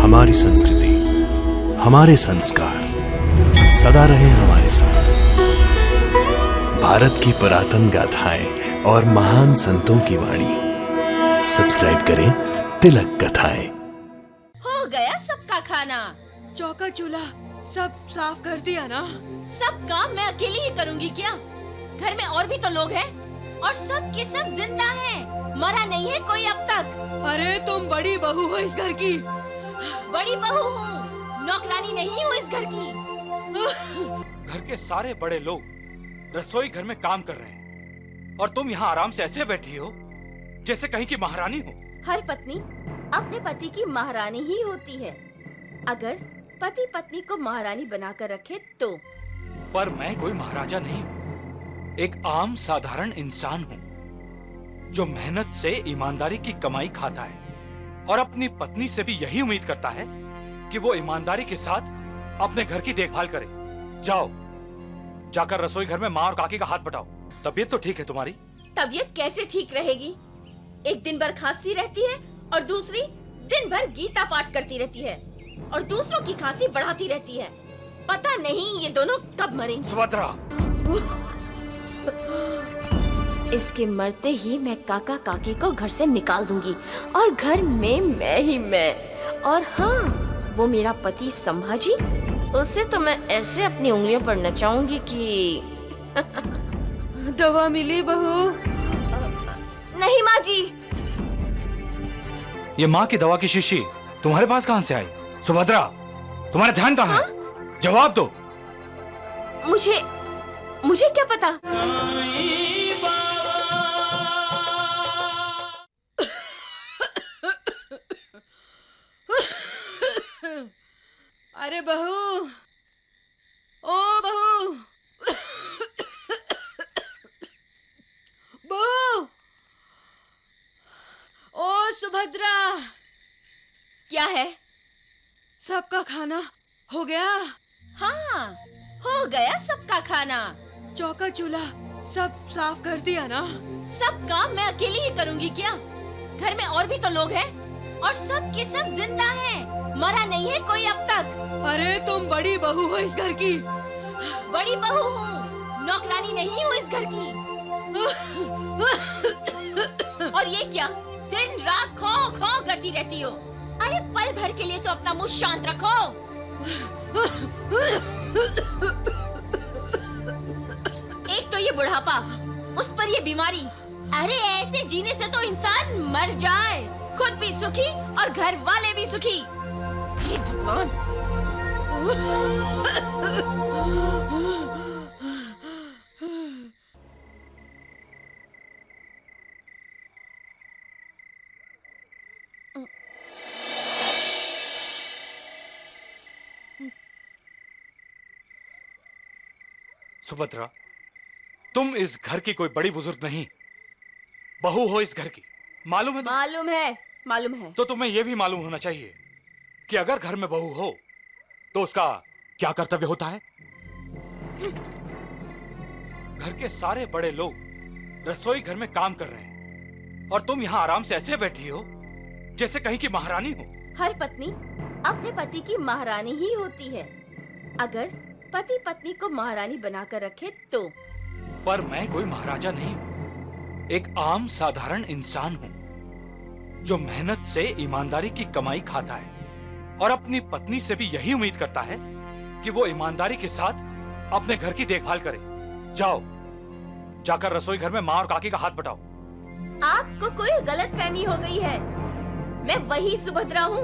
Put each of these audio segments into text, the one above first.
हमारी संस्कृति, हमारे संस्कार सदा रहे हमारे साथ। भारत की पुरातन गाथाएं और महान संतों की वाणी। सब्सक्राइब करें तिलक कथाएं। हो गया सबका खाना। चौका चूल्हा सब साफ कर दिया ना? सब काम मैं अकेली ही करूंगी क्या? घर में और भी तो लोग हैं और सब के सब जिंदा हैं। मरा नहीं है कोई अब तक। अरे तुम बड़ी बहू हो इस घर की। बड़ी बहू हूँ, नौकरानी नहीं हूँ इस घर की। घर के सारे बड़े लोग रसोई घर में काम कर रहे हैं और तुम यहाँ आराम से ऐसे बैठी हो जैसे कहीं की महारानी हो। हर पत्नी अपने पति की महारानी ही होती है, अगर पति पत्नी को महारानी बनाकर रखे तो। पर मैं कोई महाराजा नहीं हूँ, एक आम साधारण इंसान हूँ जो मेहनत से ईमानदारी की कमाई खाता है और अपनी पत्नी से भी यही उम्मीद करता है कि वो ईमानदारी के साथ अपने घर की देखभाल करे। जाओ, जाकर रसोई घर में माँ और काकी का हाथ बटाओ। तबीयत तो ठीक है तुम्हारी? तबीयत कैसे ठीक रहेगी? एक दिन भर खांसती रहती है और दूसरी दिन भर गीता पाठ करती रहती है और दूसरों की खांसी बढ़ाती रहती है। पता नहीं ये दोनों कब मरेंगे। सुभद्रा, इसके मरते ही मैं काका काकी को घर से निकाल दूंगी और घर में मैं ही मैं। और हाँ, वो मेरा पति संभाजी, उसे तो मैं ऐसे अपनी उंगलियों पर नचाऊंगी कि दवा मिली बहू? नहीं माँ जी। ये माँ की दवा की शीशी तुम्हारे पास कहाँ से आई? सुभद्रा, तुम्हारा ध्यान कहाँ है? जवाब दो। मुझे क्या पता? अरे बहू, ओ बहू, बहू, ओ सुभद्रा। क्या है? सबका खाना हो गया? हाँ, हो गया सबका खाना। चौका चूल्हा सब साफ कर दिया ना? सब काम मैं अकेली ही करूंगी क्या? घर में और भी तो लोग हैं और सब के सब जिंदा हैं। मरा नहीं है कोई अब तक। अरे तुम बड़ी बहू हो इस घर की। बड़ी बहू हूँ, नौकरानी नहीं हूँ इस घर की। और ये क्या, दिन रात खो खो करती रहती हो? अरे पल भर के लिए तो अपना मुंह शांत रखो। एक तो ये बुढ़ापा, उस पर ये बीमारी। अरे ऐसे जीने से तो इंसान मर जाए, खुद भी सुखी और घर वाले भी सुखी। ये भगवान। सुभद्रा, तुम इस घर की कोई बड़ी बुजुर्ग नहीं, बहू हो इस घर की। मालूम है? मालूम है। तो तुम्हें यह भी मालूम होना चाहिए कि अगर घर में बहू हो तो उसका क्या कर्तव्य होता है। घर के सारे बड़े लोग रसोई घर में काम कर रहे हैं और तुम यहाँ आराम से ऐसे बैठी हो जैसे कहीं की महारानी हो। हर पत्नी अपने पति की महारानी ही होती है, अगर पति पत्नी को महारानी बनाकर रखे तो। पर मैं कोई महाराजा नहीं हूँ, एक आम साधारण इंसान हूँ जो मेहनत से ईमानदारी की कमाई खाता है और अपनी पत्नी से भी यही उम्मीद करता है कि वो ईमानदारी के साथ अपने घर की देखभाल करे। जाओ, जाकर रसोई घर में माँ और काकी का हाथ बटाओ। आपको कोई गलतफहमी हो गई है। मैं वही सुभद्रा हूँ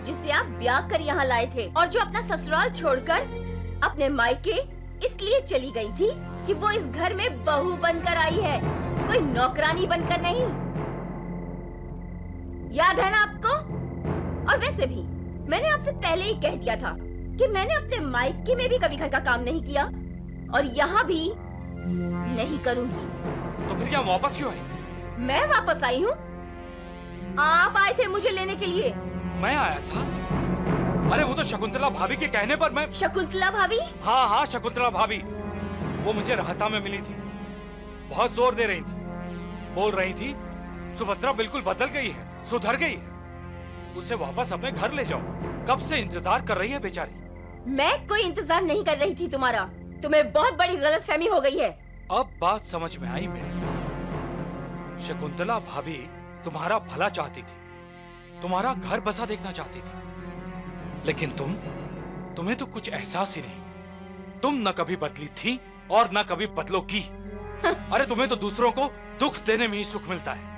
जिसे आप ब्याह कर यहाँ लाए थे और जो अपना ससुराल छोड़कर अपने मायके इसलिए चली गई थी कि वो इस घर में बहू बनकर आई है, कोई नौकरानी बनकर नहीं। याद है ना आपको? और वैसे भी मैंने आपसे पहले ही कह दिया था कि मैंने अपने मायके में भी कभी घर का काम नहीं किया और यहाँ भी नहीं करूंगी। तो फिर यहाँ वापस क्यों आई? मैं वापस आई हूँ, आप आए थे मुझे लेने के लिए। मैं आया था? अरे वो तो शकुंतला भाभी के कहने पर मैं। शकुंतला भाभी? हाँ हाँ, शकुंतला भाभी। वो मुझे राहता में मिली थी, बहुत जोर दे रही थी, बोल रही थी सुभद्रा बिल्कुल बदल गई है, सुधर गई है। उसे वापस अपने घर ले जाओ। कब से इंतजार कर रही है बेचारी। मैं कोई इंतजार नहीं कर रही थी तुम्हारा। तुम्हें बहुत बड़ी गलतफहमी हो गई है। अब बात समझ में आई मेरी। शकुंतला भाभी तुम्हारा भला चाहती थी, तुम्हारा घर बसा देखना चाहती थी, लेकिन तुम्हें तो कुछ एहसास ही नहीं। तुम न कभी बदली थी और न कभी बदलोगी। अरे तुम्हें तो दूसरों को दुख देने में ही सुख मिलता है।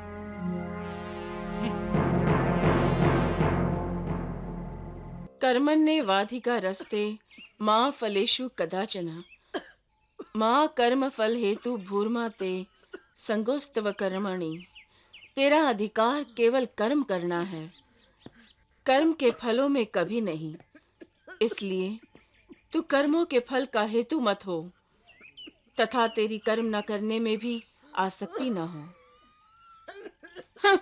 कर्मण्ये वाधिका रस्ते माँ फलेषु कदाचन माँ कर्म फल हेतु भूर्मा ते संगोस्तव कर्मणि। तेरा अधिकार केवल कर्म करना है, कर्म के फलों में कभी नहीं। इसलिए तू कर्मों के फल का हेतु मत हो, तथा तेरी कर्म न करने में भी आसक्ति न हो। हाँ।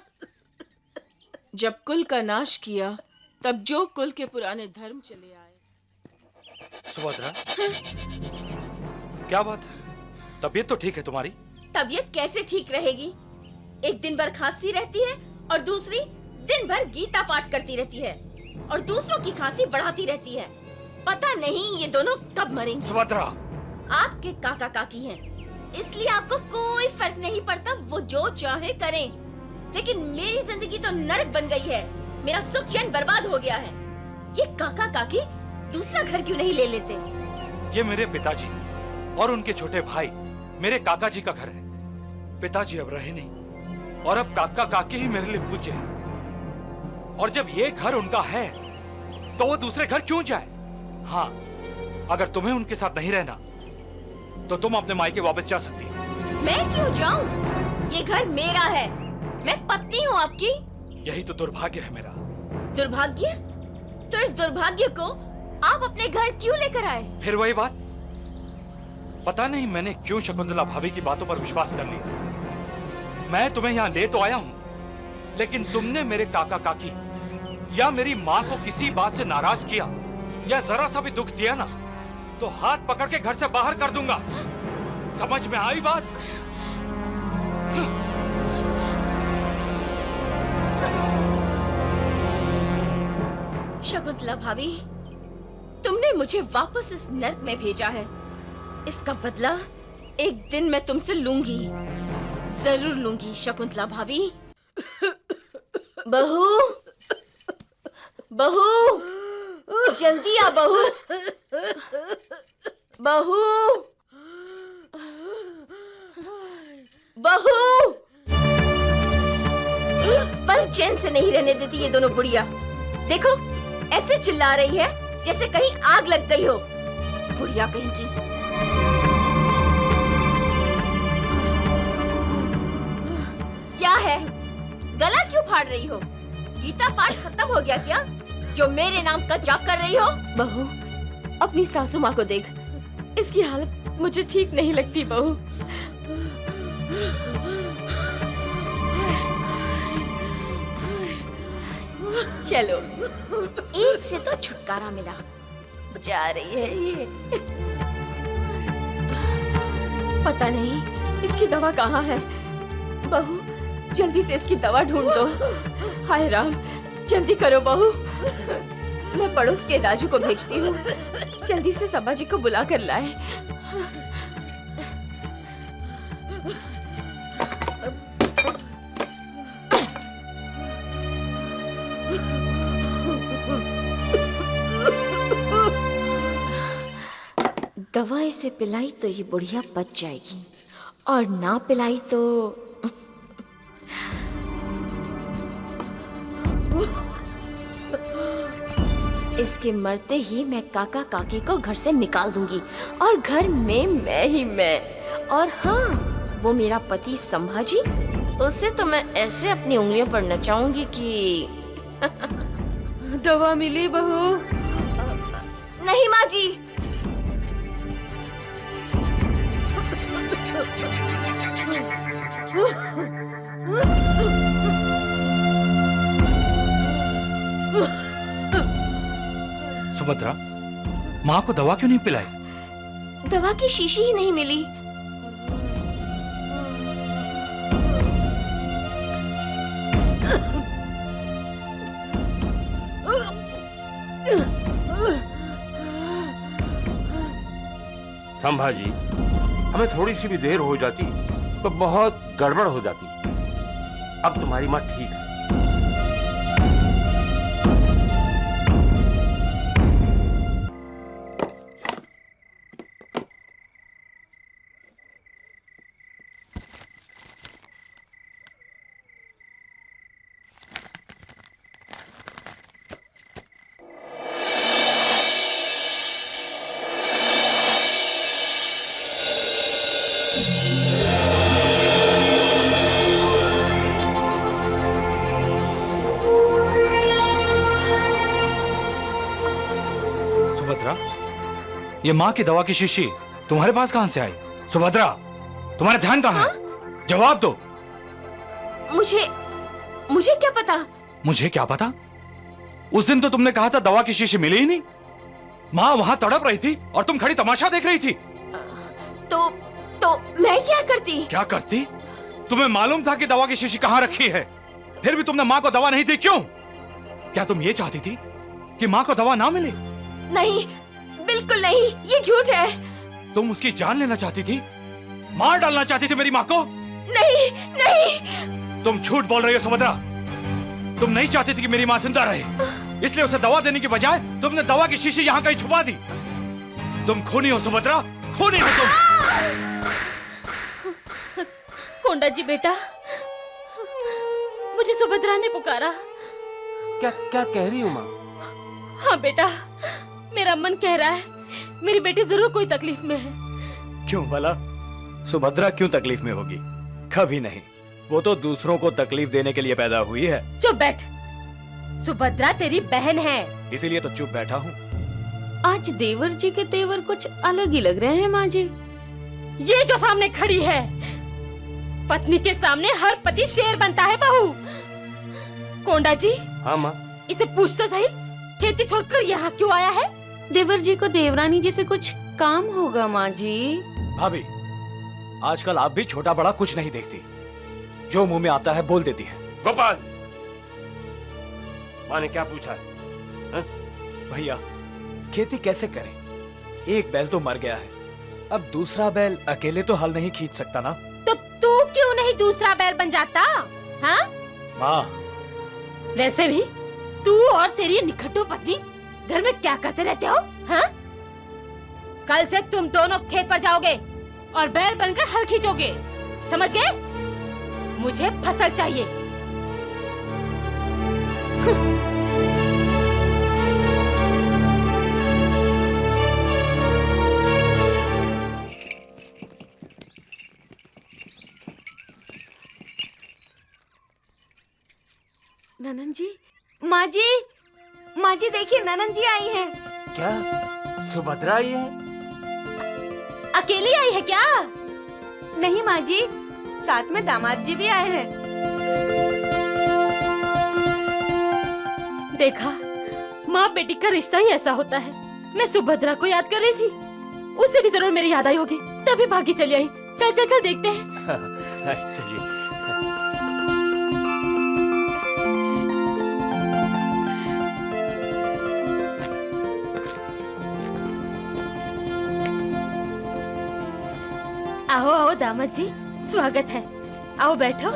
जब कुल का नाश किया तब जो कुल के पुराने धर्म चले आए। सुभद्रा, क्या बात है? तबीयत तो ठीक है तुम्हारी? तबीयत कैसे ठीक रहेगी? एक दिन भर खांसती रहती है और दूसरी दिन भर गीता पाठ करती रहती है और दूसरों की खांसी बढ़ाती रहती है। पता नहीं ये दोनों कब मरेंगे। सुभद्रा, आपके काका काकी हैं, इसलिए आपको कोई फर्क नहीं पड़ता, वो जो चाहे करें। लेकिन मेरी जिंदगी तो नरक बन गई है, मेरा सुख चैन बर्बाद हो गया है। ये काका काकी दूसरा घर क्यों नहीं ले लेते? ये मेरे पिताजी और उनके छोटे भाई मेरे काका जी का घर है। पिताजी अब रहे नहीं और अब काका काकी ही मेरे लिए पूज्य हैं। और जब ये घर उनका है तो वो दूसरे घर क्यों जाए? हाँ, अगर तुम्हें उनके साथ नहीं रहना तो तुम अपने मायके वापस जा सकती हो। मैं क्यों जाऊं? ये घर मेरा है, मैं पत्नी हूँ आपकी। यही तो दुर्भाग्य है मेरा। दुर्भाग्य? तो इस दुर्भाग्य को आप अपने घर क्यों लेकर आए? फिर वही बात, पता नहीं मैंने क्यों शकुंतला भाभी की बातों पर विश्वास कर लिया। मैं तुम्हें यहाँ ले तो आया हूँ, लेकिन तुमने मेरे काका काकी या मेरी माँ को किसी बात से नाराज किया या जरा सा भी दुख दिया ना, तो हाथ पकड़ के घर से बाहर कर दूंगा। समझ में आई बात? शकुंतला भाभी, तुमने मुझे वापस इस नर्क में भेजा है। इसका बदला एक दिन मैं तुमसे लूंगी, जरूर लूंगी। शकुंतला भाभी। बहू, बहू, जल्दी आ बहू, बहू, बहू। एक पल चैन से नहीं रहने देती ये दोनों बुढ़िया। देखो, ऐसे चिल्ला रही है जैसे कहीं आग लग गई हो। बुढ़िया कहीं की। क्या है? गला क्यों फाड़ रही हो? गीता पाठ खत्म हो गया क्या, जो मेरे नाम का जाप कर रही हो? बहू, अपनी सासू माँ को देख, इसकी हालत मुझे ठीक नहीं लगती। बहू, चलो, एक से तो छुटकारा मिला। जा रही है ये। पता नहीं इसकी दवा कहाँ है। बहू, जल्दी से इसकी दवा ढूंढ दो। हाय राम, जल्दी करो बहू। मैं पड़ोस के राजू को भेजती हूँ, जल्दी से सब्बा जी को बुला कर लाए। दवा इसे पिलाई तो ये बुढ़िया बच जाएगी, और ना पिलाई तो इसके मरते ही मैं काका काकी को घर से निकाल दूंगी, और घर में मैं ही मैं। और हाँ, वो मेरा पति संभाजी, उससे तो मैं ऐसे अपनी उंगलियों पर नचाऊंगी कि दवा मिली बहू? नहीं माँ जी। सुभद्रा, माँ को दवा क्यों नहीं पिलाई? दवा की शीशी ही नहीं मिली। संभाजी, हमें थोड़ी सी भी देर हो जाती तो बहुत गड़बड़ हो जाती। अब तुम्हारी माँ ठीक है। सुभद्रा, ये माँ की दवा की शीशी तुम्हारे पास कहां से आई? सुभद्रा, तुम्हारा ध्यान कहां है? जवाब दो। मुझे क्या पता? मुझे क्या पता? उस दिन तो तुमने कहा था दवा की शीशी मिली ही नहीं। माँ वहां तड़प रही थी और तुम खड़ी तमाशा देख रही थी। तो मैं क्या करती? क्या करती? तुम्हें मालूम था कि दवा की शीशी कहां रखी है, फिर भी तुमने माँ को दवा नहीं दी, क्यों? क्या तुम ये चाहती थी कि माँ को दवा ना मिले? नहीं, बिल्कुल नहीं, ये झूठ है। तुम उसकी जान लेना चाहती थी, मार डालना चाहती थी मेरी माँ को? नहीं नहीं, तुम झूठ बोल रही हो सुभद्रा। तुम नहीं चाहती थी कि मेरी माँ जिंदा रहे, इसलिए उसे दवा देने की बजाय तुमने दवा की शीशी यहाँ कहीं छुपा दी। तुम खूनी हो सुभद्रा, खूनी हो तुम। कोंडा जी बेटा, मुझे सुभद्रा ने पुकारा। क्या क्या कह रही हूँ माँ? हाँ बेटा, मेरा मन कह रहा है मेरी बेटी जरूर कोई तकलीफ में है। क्यों भला? सुभद्रा क्यों तकलीफ में होगी? कभी नहीं, वो तो दूसरों को तकलीफ देने के लिए पैदा हुई है। चुप बैठ, सुभद्रा तेरी बहन है। इसीलिए तो चुप बैठा हूँ। आज देवर जी के तेवर कुछ अलग ही लग रहे हैं माँ जी। ये जो सामने खड़ी है, पत्नी के सामने हर पति शेर बनता है बहू। कोंडा जी, हाँ माँ। इसे पूछ तो सही, खेती छोड़कर यहाँ क्यों आया है? देवर जी को देवरानी जी से कुछ काम होगा माँ जी। भाभी, आजकल आप भी छोटा बड़ा कुछ नहीं देखती, जो मुंह में आता है बोल देती है। गोपाल, माँ ने क्या पूछा है? भैया, खेती कैसे करें? एक बैल तो मर गया है, अब दूसरा बैल अकेले तो हल नहीं खींच सकता ना। तो तू क्यों नहीं दूसरा बैल बन जाता? हाँ? माँ, वैसे भी तू और तेरी निखट्टू पत्नी घर में क्या करते रहते हो? हाँ? कल से तुम दोनों खेत पर जाओगे और बैल बनकर हल खींचोगे, समझ गए? मुझे फसल चाहिए। ननन जी, माँ जी, माँ जी देखिए, ननन जी आई हैं। क्या सुभद्रा आई है? अकेली आई है क्या? नहीं माँ जी, साथ में दामाद जी भी आए हैं। देखा, माँ बेटी का रिश्ता ही ऐसा होता है। मैं सुभद्रा को याद कर रही थी, उसे भी जरूर मेरी याद आई होगी, तभी भागी चली आई। चल चल चल देखते हैं। चलिए। आओ आओ दामाद जी, स्वागत है। आओ बैठो।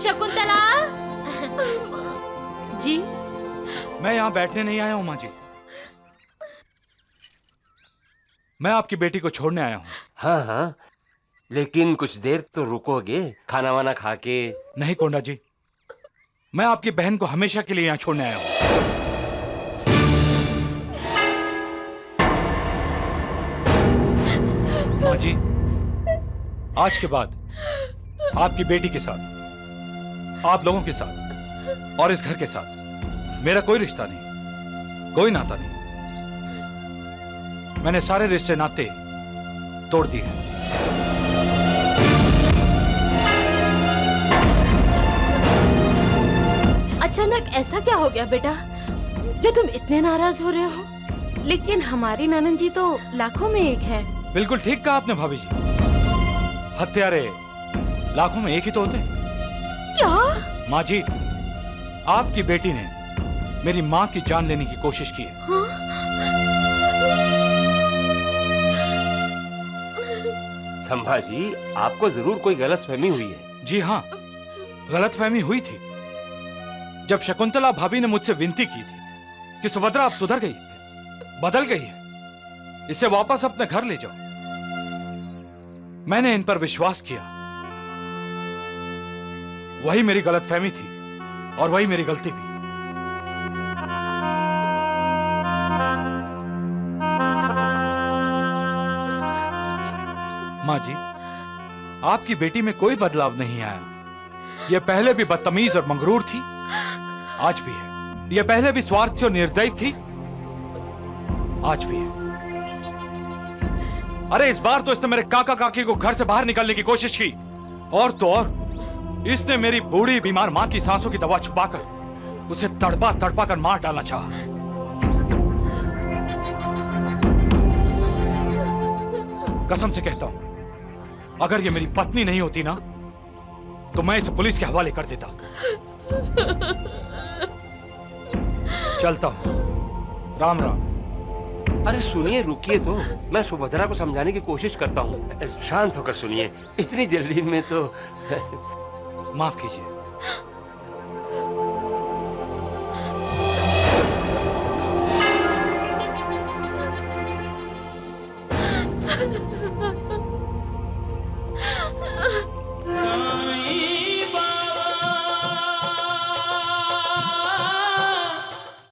शकुंतला जी। मैं यहाँ बैठने नहीं आया हूँ माँ जी, मैं आपकी बेटी को छोड़ने आया हूँ। हाँ हाँ, लेकिन कुछ देर तो रुकोगे, खाना वाना खा के? नहीं कोंडा जी, मैं आपकी बहन को हमेशा के लिए यहाँ छोड़ने आया हूँ। माँ जी, आज के बाद आपकी बेटी के साथ, आप लोगों के साथ और इस घर के साथ मेरा कोई रिश्ता नहीं, कोई नाता नहीं। मैंने सारे रिश्ते नाते तोड़ दिए हैं। अचानक ऐसा क्या हो गया बेटा, जो तुम इतने नाराज हो रहे हो? लेकिन हमारी ननन जी तो लाखों में एक है। बिल्कुल ठीक कहा आपने भाभी जी, हत्यारे लाखों में एक ही तो होते हैं। क्या? माँ जी, आपकी बेटी ने मेरी माँ की जान लेने की कोशिश की है। संभाजी, आपको जरूर कोई गलतफहमी हुई है। जी हाँ, गलतफहमी हुई थी जब शकुंतला भाभी ने मुझसे विनती की थी कि सुभद्रा अब सुधर गई, बदल गई है, इसे वापस अपने घर ले जाओ। मैंने इन पर विश्वास किया। वही मेरी गलतफहमी थी और वही मेरी गलती भी। माँ जी, आपकी बेटी में कोई बदलाव नहीं आया। यह पहले भी बदतमीज और मंगरूर थी, आज भी है। यह पहले भी स्वार्थी और निर्दयी थी, आज भी है। अरे इस बार तो इसने मेरे काका काकी को घर से बाहर निकालने की कोशिश की, और तो और इसने मेरी बूढ़ी बीमार मां की सांसों की दवा छुपाकर उसे तड़पा तड़पा कर मार डालना चाहा। कसम से कहता हूं, अगर ये मेरी पत्नी नहीं होती ना, तो मैं इसे पुलिस के हवाले कर देता। चलता हूं। राम राम। अरे सुनिए, रुकिए तो, मैं सुभद्रा को समझाने की कोशिश करता हूँ। शांत होकर सुनिए, इतनी जल्दी में तो। माफ कीजिए।